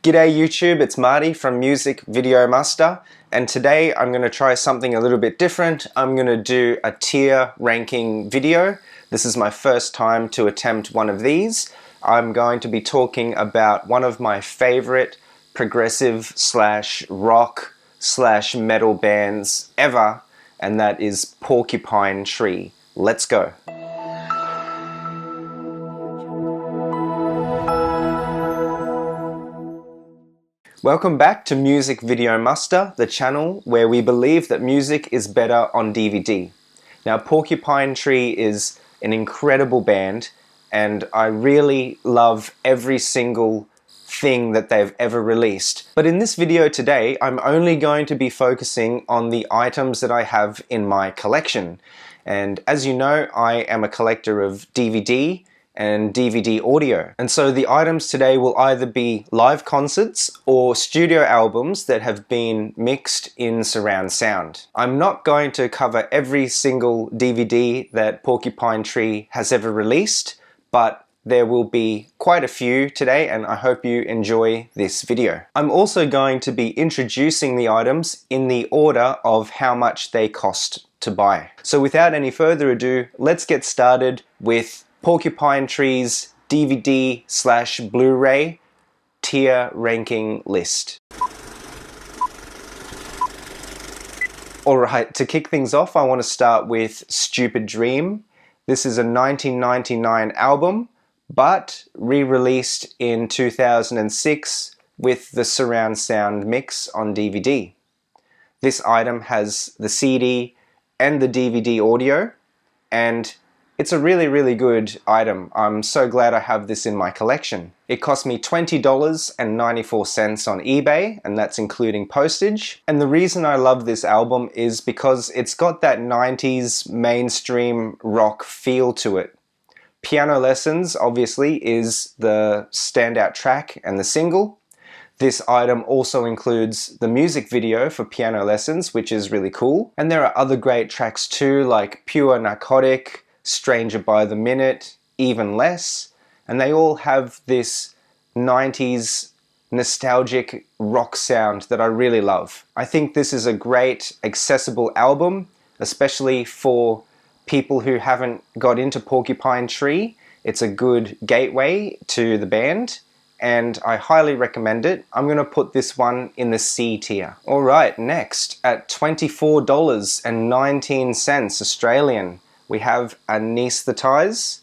G'day YouTube, it's Marty from Music Video Master, and today I'm going to try something a little bit different. I'm going to do a tier ranking video. This is my first time to attempt one of these. I'm going to be talking about one of my favorite progressive slash rock slash metal bands ever, and that is Porcupine Tree. Let's go. Welcome back to Music Video Master, the channel where we believe that music is better on DVD. Now, Porcupine Tree is an incredible band, and I really love every single thing that they've ever released. But in this video today, I'm only going to be focusing on the items that I have in my collection. And as you know, I am a collector of DVD and DVD audio. And so the items today will either be live concerts or studio albums that have been mixed in surround sound. I'm not going to cover every single DVD that Porcupine Tree has ever released, but there will be quite a few today, and I hope you enjoy this video. I'm also going to be introducing the items in the order of how much they cost to buy. So without any further ado, let's get started with Porcupine Tree's DVD slash Blu-ray tier ranking list. Alright, to kick things off, I want to start with Stupid Dream. This is a 1999 album, but re-released in 2006 with the surround sound mix on DVD. This item has the CD and the DVD audio, and it's a really good item. I'm so glad I have this in my collection. It cost me $20.94 on eBay, and that's including postage. And the reason I love this album is because it's got that 90s mainstream rock feel to it. Piano Lessons, obviously, is the standout track and the single. This item also includes the music video for Piano Lessons, which is really cool. And there are other great tracks too, like Pure Narcotic, Stranger by the Minute, Even Less, and they all have this 90s nostalgic rock sound that I really love. I think this is a great accessible album, especially for people who haven't got into Porcupine Tree. It's a good gateway to the band, and I highly recommend it. I'm going to put this one in the C tier. Alright, next, at $24.19 Australian, we have Anesthetize.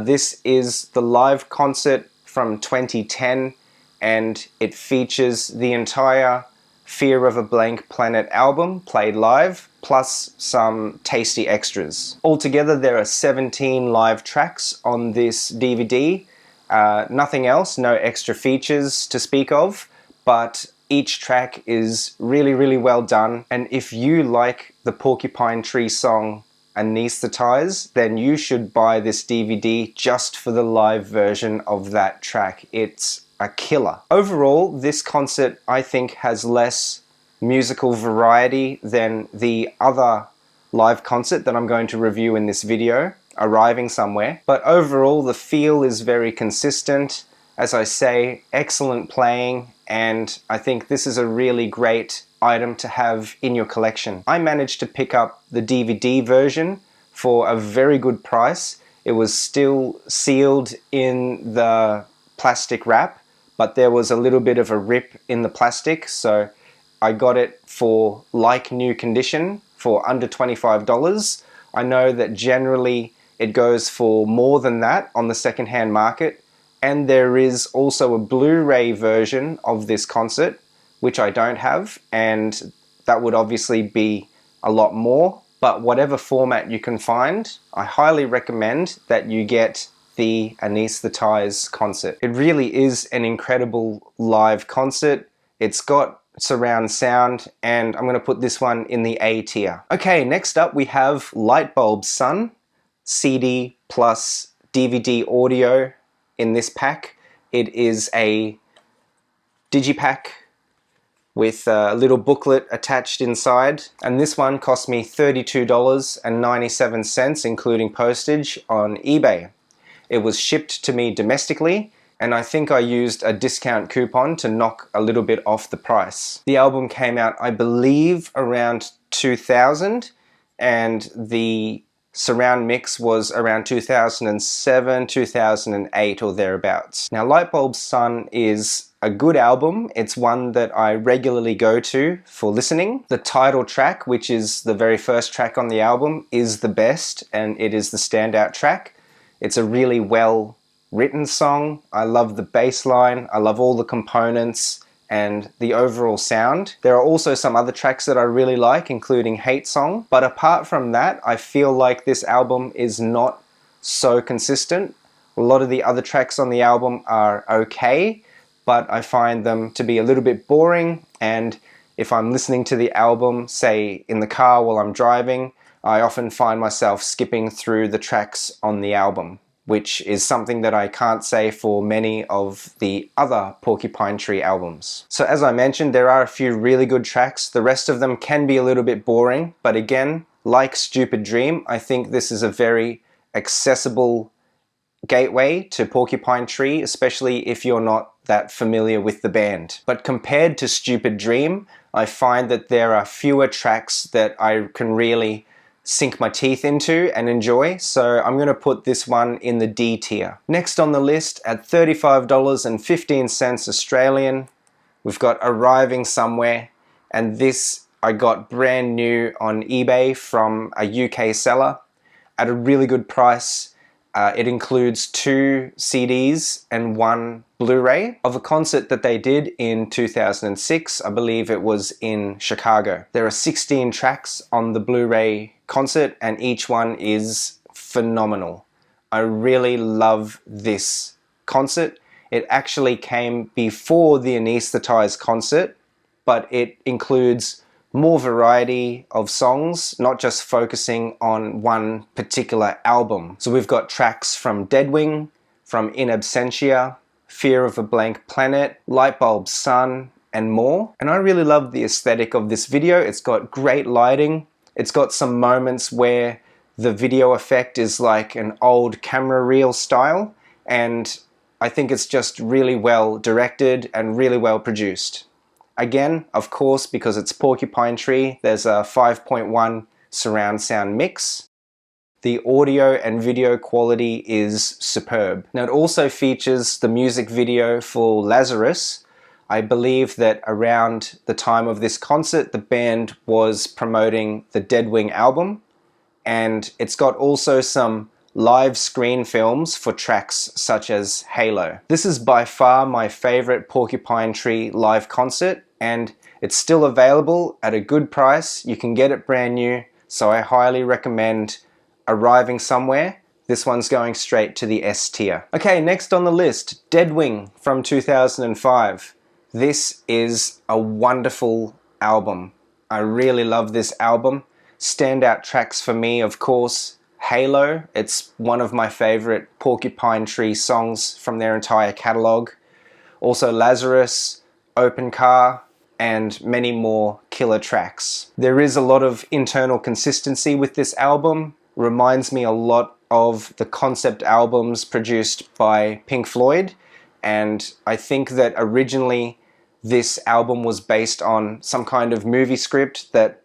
This is the live concert from 2010, and it features the entire Fear of a Blank Planet album played live, plus some tasty extras. Altogether, there are 17 live tracks on this DVD. Nothing else, no extra features to speak of, but each track is really well done, and if you like the Porcupine Tree song Anesthetize, then you should buy this DVD just for the live version of that track. It's a killer. Overall, this concert, I think, has less musical variety than the other live concert that I'm going to review in this video, Arriving Somewhere, but overall the feel is very consistent. As I say, excellent playing, and I think this is a really great item to have in your collection. I managed to pick up the DVD version for a very good price. It was still sealed in the plastic wrap, but there was a little bit of a rip in the plastic, so I got it for like new condition for under $25. I know that generally it goes for more than that on the secondhand market, and there is also a Blu-ray version of this concert, which I don't have, and that would obviously be a lot more, but whatever format you can find, I highly recommend that you get the Anesthetize concert. It really is an incredible live concert. It's got surround sound, and I'm going to put this one in the A tier. Okay, next up we have Lightbulb Sun, CD plus DVD audio. In this pack, it is a digipack with a little booklet attached inside, and this one cost me $32.97 including postage on eBay. It was shipped to me domestically, and I think I used a discount coupon to knock a little bit off the price. The album came out, I believe, around 2000, and the surround mix was around 2007, 2008 or thereabouts. Now Lightbulb Sun is a good album. It's one that I regularly go to for listening. The title track, which is the very first track on the album, is the best, and it is the standout track. It's a really well written song. I love the bass line. I love all the components and the overall sound. There are also some other tracks that I really like, including Hate Song. But apart from that, I feel like this album is not so consistent. A lot of the other tracks on the album are okay, but I find them to be a little bit boring, and if I'm listening to the album, say in the car while I'm driving, I often find myself skipping through the tracks on the album, which is something that I can't say for many of the other Porcupine Tree albums. So as I mentioned, there are a few really good tracks. The rest of them can be a little bit boring, but again, like Stupid Dream, I think this is a very accessible gateway to Porcupine Tree, especially if you're not that familiar with the band. But compared to Stupid Dream, I find that there are fewer tracks that I can really sink my teeth into and enjoy, so I'm going to put this one in the D tier. Next on the list, at $35.15 Australian, we've got Arriving Somewhere, and this I got brand new on eBay from a UK seller at a really good price. It includes 2 CDs and 1 Blu-ray of a concert that they did in 2006. I believe it was in Chicago. There are 16 tracks on the Blu-ray concert, and each one is phenomenal. I really love this concert. It actually came before the Anesthetized concert, but it includes more variety of songs, not just focusing on one particular album. So we've got tracks from Deadwing, from In Absentia, Fear of a Blank Planet, Lightbulb Sun, and more. And I really love the aesthetic of this video. It's got great lighting. It's got some moments where the video effect is like an old camera reel style, and I think it's just really well directed and really well produced. Again, of course, because it's Porcupine Tree, there's a 5.1 surround sound mix. The audio and video quality is superb. Now it also features the music video for Lazarus. I believe that around the time of this concert, the band was promoting the Deadwing album, and it's got also some live screen films for tracks such as Halo. This is by far my favorite Porcupine Tree live concert, and it's still available at a good price. You can get it brand new, so I highly recommend Arriving Somewhere. This one's going straight to the S tier. Okay, next on the list, Deadwing from 2005. This is a wonderful album. I really love this album. Standout tracks for me, of course, Halo. It's one of my favorite Porcupine Tree songs from their entire catalog. Also Lazarus, Open Car, and many more killer tracks. There is a lot of internal consistency with this album. Reminds me a lot of the concept albums produced by Pink Floyd, and I think that originally this album was based on some kind of movie script that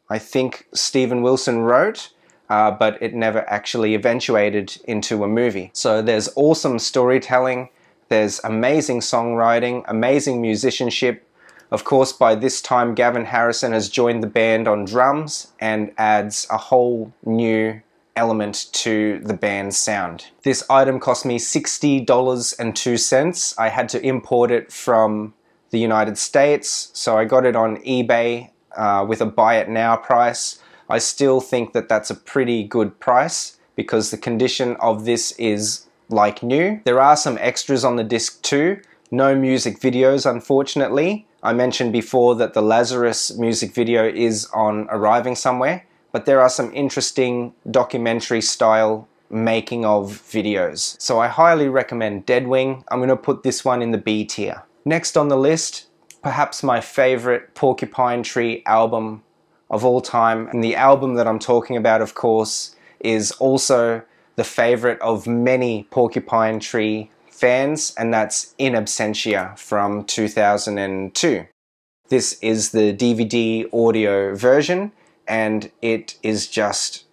I think Steven Wilson wrote, but it never actually eventuated into a movie. So there's awesome storytelling, there's amazing songwriting, amazing musicianship. Of course, by this time, Gavin Harrison has joined the band on drums and adds a whole new element to the band's sound. This item cost me $60.02. I had to import it from the United States, so I got it on eBay with a buy it now price. I still think that that's a pretty good price because the condition of this is like new. There are some extras on the disc too. No music videos, unfortunately. I mentioned before that the Lazarus music video is on Arriving Somewhere, but there are some interesting documentary style making of videos. So I highly recommend Deadwing. I'm going to put this one in the B tier. Next on the list, perhaps my favorite Porcupine Tree album of all time. And the album that I'm talking about, of course, is also the favorite of many Porcupine Tree fans, and that's In Absentia from 2002. This is the DVD audio version, and it is just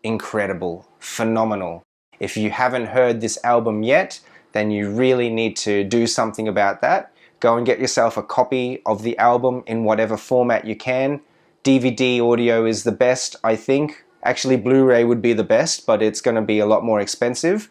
incredible, phenomenal. If you haven't heard this album yet, then you really need to do something about that. Go and get yourself a copy of the album in whatever format you can. DVD audio is the best, I think. Actually, Blu-ray would be the best, but it's going to be a lot more expensive.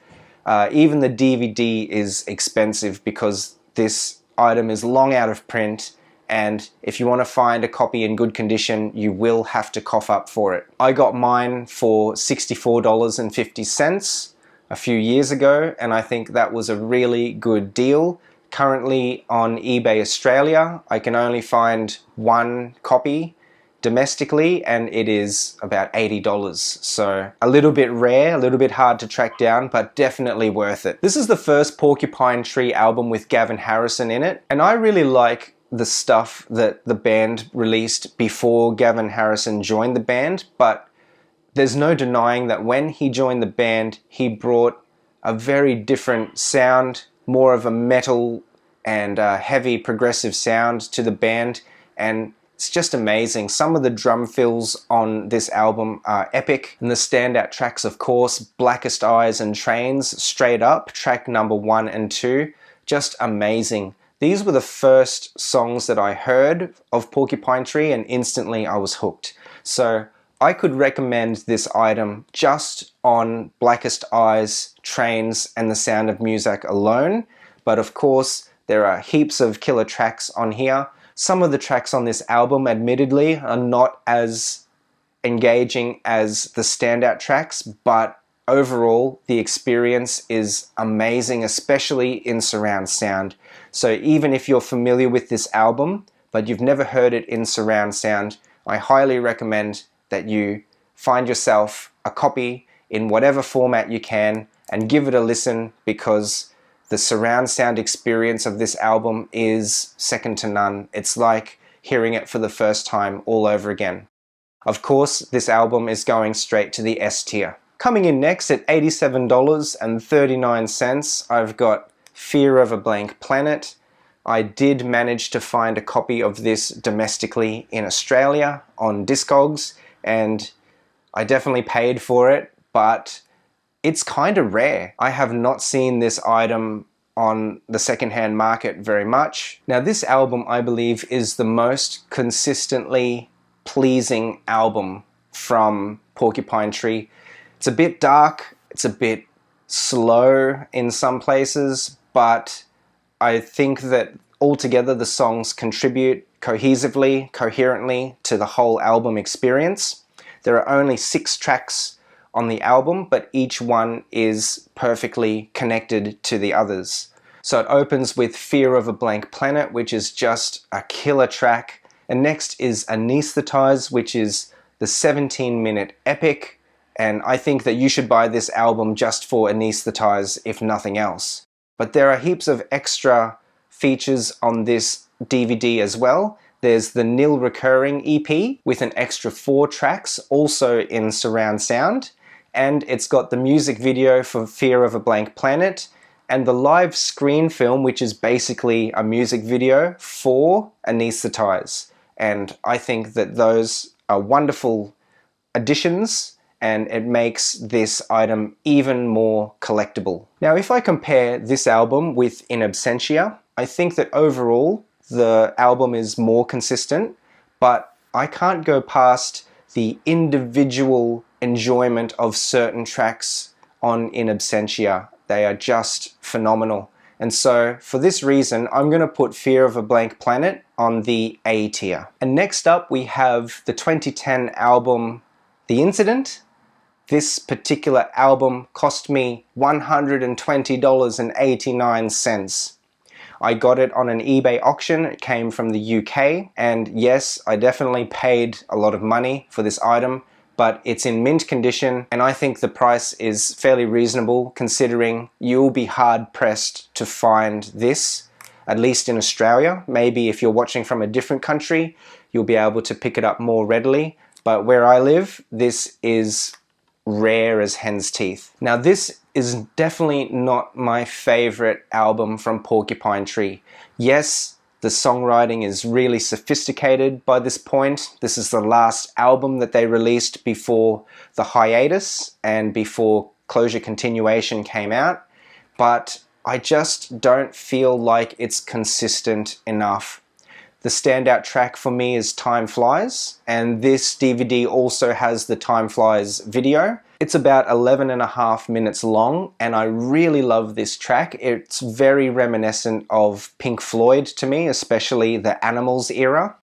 Even the DVD is expensive because this item is long out of print, and if you want to find a copy in good condition, you will have to cough up for it. I got mine for $64.50 a few years ago, and I think that was a really good deal. Currently on eBay Australia, I can only find one copy domestically, and it is about $80. So a little bit rare, a little bit hard to track down, but definitely worth it. This is the first Porcupine Tree album with Gavin Harrison in it, and I really like the stuff that the band released before Gavin Harrison joined the band, but there's no denying that when he joined the band, he brought a very different sound, more of a metal and heavy progressive sound to the band, and it's just amazing. Some of the drum fills on this album are epic, and the standout tracks, of course, Blackest Eyes and Trains, Straight Up, track number 1 and 2, just amazing. These were the first songs that I heard of Porcupine Tree, and instantly I was hooked. So I could recommend this item just on Blackest Eyes, Trains, and The Sound of Music alone, but of course there are heaps of killer tracks on here. Some of the tracks on this album, admittedly, are not as engaging as the standout tracks, but overall, the experience is amazing, especially in surround sound. So even if you're familiar with this album, but you've never heard it in surround sound, I highly recommend that you find yourself a copy in whatever format you can and give it a listen, because the surround sound experience of this album is second to none. It's like hearing it for the first time all over again. Of course, this album is going straight to the S tier. Coming in next at $87.39, I've got Fear of a Blank Planet. I did manage to find a copy of this domestically in Australia on Discogs, and I definitely paid for it, but it's kind of rare. I have not seen this item on the secondhand market very much. Now, this album, I believe, is the most consistently pleasing album from Porcupine Tree. It's a bit dark, it's a bit slow in some places, but I think that altogether the songs contribute cohesively, coherently to the whole album experience. There are only 6 tracks on the album, but each one is perfectly connected to the others. So it opens with Fear of a Blank Planet, which is just a killer track, and next is Anesthetize, which is the 17-minute epic, and I think that you should buy this album just for Anesthetize, if nothing else. But there are heaps of extra features on this DVD as well. There's the Nil Recurring EP with an extra 4 tracks, also in surround sound, and it's got the music video for Fear of a Blank Planet, and the live screen film, which is basically a music video for Anesthetize. And I think that those are wonderful additions, and it makes this item even more collectible. Now, if I compare this album with In Absentia, I think that overall the album is more consistent, but I can't go past the individual enjoyment of certain tracks on In Absentia. They are just phenomenal. And so for this reason, I'm going to put Fear of a Blank Planet on the A tier. And next up we have the 2010 album The Incident. This particular album cost me $120.89. I got it on an eBay auction. It came from the UK, and yes, I definitely paid a lot of money for this item, but it's in mint condition, and I think the price is fairly reasonable considering you'll be hard pressed to find this, at least in Australia. Maybe if you're watching from a different country, you'll be able to pick it up more readily, but where I live, this is rare as hen's teeth. Now, this is definitely not my favorite album from Porcupine Tree. Yes, the songwriting is really sophisticated by this point. This is the last album that they released before the hiatus and before Closure Continuation came out, but I just don't feel like it's consistent enough. The standout track for me is Time Flies, and this DVD also has the Time Flies video. It's about 11 and a half minutes long, and I really love this track. It's very reminiscent of Pink Floyd to me, especially the Animals era.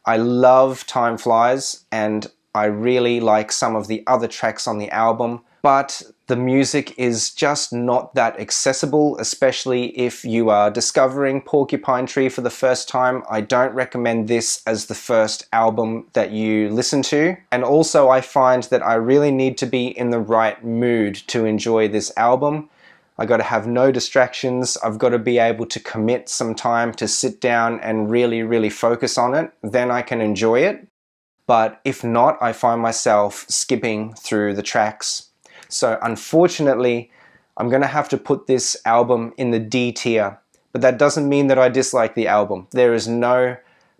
I love Time Flies, and I really like some of the other tracks on the album, but the music is just not that accessible, especially if you are discovering Porcupine Tree for the first time. I don't recommend this as the first album that you listen to. And also I find that I really need to be in the right mood to enjoy this album. I got to have no distractions. I've got to be able to commit some time to sit down and really focus on it. Then I can enjoy it. But if not, I find myself skipping through the tracks. So unfortunately, I'm going to have to put this album in the D tier. But that doesn't mean that I dislike the album. There is no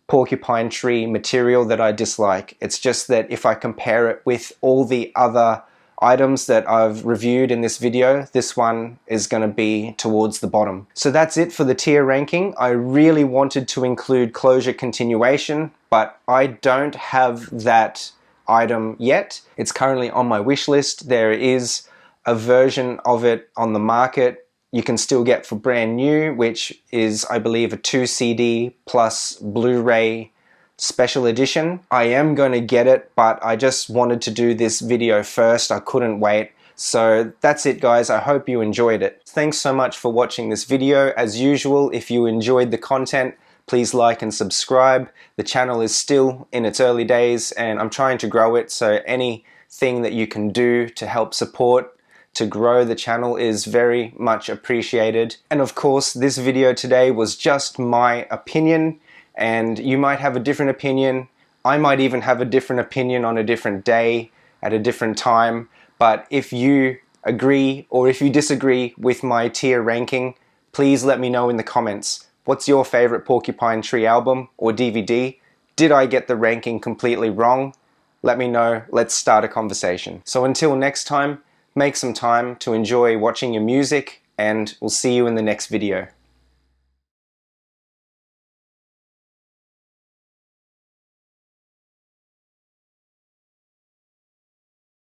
Porcupine Tree material that I dislike. It's just that if I compare it with all the other items that I've reviewed in this video, this one is going to be towards the bottom. So that's it for the tier ranking. I really wanted to include Closure Continuation, but I don't have that item yet. It's currently on my wish list. There is a version of it on the market you can still get for brand new, which is, I believe, a 2 CD plus Blu-ray special edition. I am going to get it, but I just wanted to do this video first. I couldn't wait. So that's it, guys. I hope you enjoyed it. Thanks so much for watching this video. As usual, if you enjoyed the content, please like and subscribe. The channel is still in its early days and I'm trying to grow it, so anything that you can do to help support to grow the channel is very much appreciated. And of course, this video today was just my opinion, and you might have a different opinion. I might even have a different opinion on a different day at a different time. But if you agree or if you disagree with my tier ranking, please let me know in the comments. What's your favorite Porcupine Tree album or DVD? Did I get the ranking completely wrong? Let me know. Let's start a conversation. So until next time, make some time to enjoy watching your music, and we'll see you in the next video.